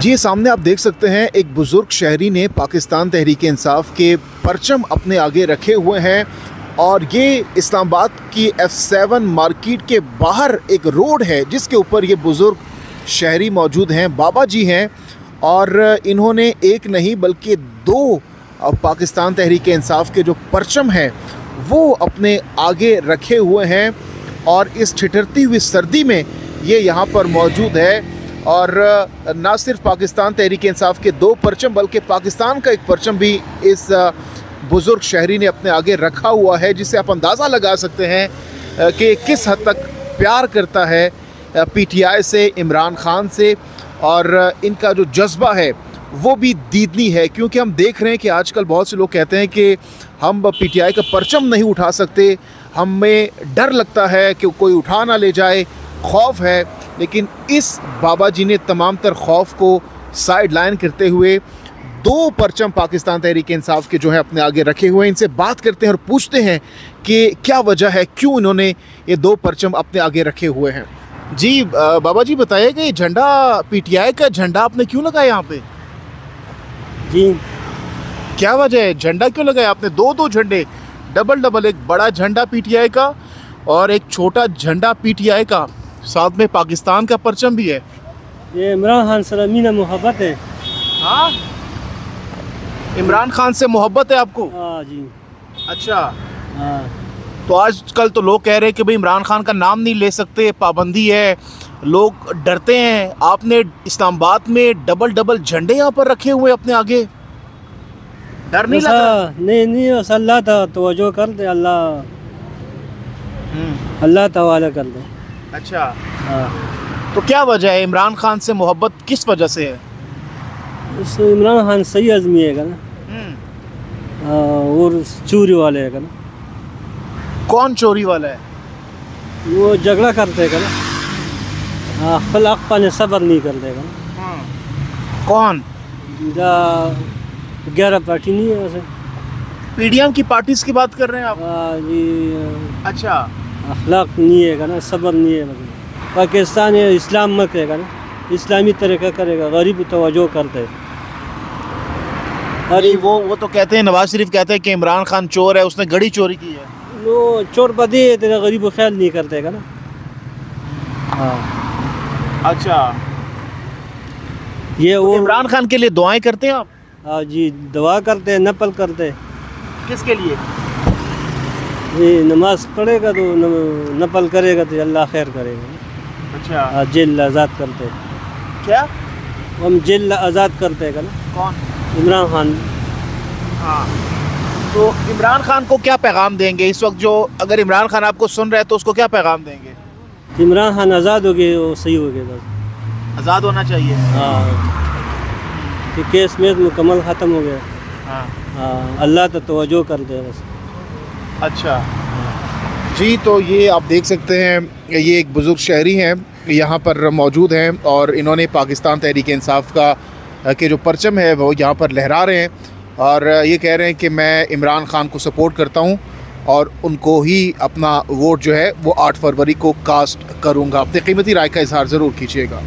जी, सामने आप देख सकते हैं एक बुज़ुर्ग शहरी ने पाकिस्तान तहरीक-ए-इंसाफ के परचम अपने आगे रखे हुए हैं और ये इस्लामाबाद की F7 मार्केट के बाहर एक रोड है जिसके ऊपर ये बुज़ुर्ग शहरी मौजूद हैं, बाबा जी हैं। और इन्होंने एक नहीं बल्कि दो पाकिस्तान तहरीक-ए-इंसाफ के जो परचम हैं वो अपने आगे रखे हुए हैं और इस ठिठुरती हुई सर्दी में ये यहाँ पर मौजूद है। और ना सिर्फ पाकिस्तान तहरीक-ए-इंसाफ के दो परचम बल्कि पाकिस्तान का एक परचम भी इस बुज़ुर्ग शहरी ने अपने आगे रखा हुआ है, जिससे आप अंदाज़ा लगा सकते हैं कि किस हद तक प्यार करता है PTI से, इमरान खान से। और इनका जो जज्बा है वो भी दीदनी है, क्योंकि हम देख रहे हैं कि आजकल बहुत से लोग कहते हैं कि हम PTI का परचम नहीं उठा सकते, हमें डर लगता है कि कोई उठा ना ले जाए, खौफ है। लेकिन इस बाबा जी ने तमाम तर खौफ को साइड लाइन करते हुए दो परचम पाकिस्तान तहरीक-ए-इंसाफ के जो है अपने आगे रखे हुए हैं। इनसे बात करते हैं और पूछते हैं कि क्या वजह है, क्यों इन्होंने ये दो परचम अपने आगे रखे हुए हैं। जी बाबा जी, बताइए कि झंडा PTI का झंडा आपने क्यों लगाया यहाँ पे? जी, क्या वजह है, झंडा क्यों लगाया आपने? दो झंडे डबल, एक बड़ा झंडा PTI का और एक छोटा झंडा PTI का, साथ में पाकिस्तान का परचम भी है। ये इमरान खान से मीना मोहब्बत है। हाँ, इमरान खान से मोहब्बत है आपको? हाँ जी। अच्छा। हाँ, तो आजकल तो लोग कह रहे हैं कि भाई इमरान खान का नाम नहीं ले सकते, पाबंदी है, लोग डरते हैं। आपने इस्लामाबाद में डबल झंडे यहाँ पर रखे हुए अपने आगे, डर नहीं लगा? नहीं, बस अल्लाह था तवज्जो कर दे, अल्लाह तवाला कर दे। अच्छा। हाँ। तो क्या वजह है, इमरान खान से मोहब्बत किस वजह से है? इमरान खान सही आदमी है ना। और चोरी वाले है ना। कौन चोरी वाला है? वो झगड़ा करते है ना, खिलाफ पाने सबर नहीं कर देगा ना। कौन? 11 पार्टी नहीं है वैसे। PDM की पार्टीज की बात कर रहे हैं आप? जी। अच्छा। अखलाक नहीं है ना, सबर नहीं है। मतलब पाकिस्तान है, इस्लाम मत करेगा ना, इस्लामी तरीका करेगा, गरीब तवज्जो करते हैं। अरे वो तो कहते हैं, नवाज शरीफ कहते हैं कि इमरान खान चोर है, उसने घड़ी चोरी की है। वो चोर बदी है, तेरा गरीब को ख्याल नहीं करते ना। हाँ। अच्छा। ये वो इमरान खान के लिए दुआएं करते हैं आप? हाँ जी, दुआ करते हैं, नफल करते हैं। किसके लिए? ये नमाज पढ़ेगा तो नफल करेगा तो अल्लाह खैर करेगा। अच्छा। जेल आज़ाद करते हैं। क्या? हम जेल आज़ाद करते हैं ना। कौन? इमरान खान। हाँ। तो इमरान खान को क्या पैगाम देंगे इस वक्त, जो अगर इमरान खान आपको सुन रहे हैं तो उसको क्या पैगाम देंगे? इमरान खान आज़ाद हो गए, वो सही हो गए, बस आज़ाद होना चाहिए। हाँ, कि केस में मुकम्मल ख़त्म हो गया। हाँ, अल्लाह तो तवज्जो कर दे बस। अच्छा जी, तो ये आप देख सकते हैं, ये एक बुज़ुर्ग शहरी हैं, यहाँ पर मौजूद हैं और इन्होंने पाकिस्तान तहरीक-ए-इंसाफ का के जो परचम है वो यहाँ पर लहरा रहे हैं और ये कह रहे हैं कि मैं इमरान खान को सपोर्ट करता हूँ और उनको ही अपना वोट जो है वो 8 फरवरी को कास्ट करूँगा। अपनी कीमती राय का इज़हार ज़रूर कीजिएगा।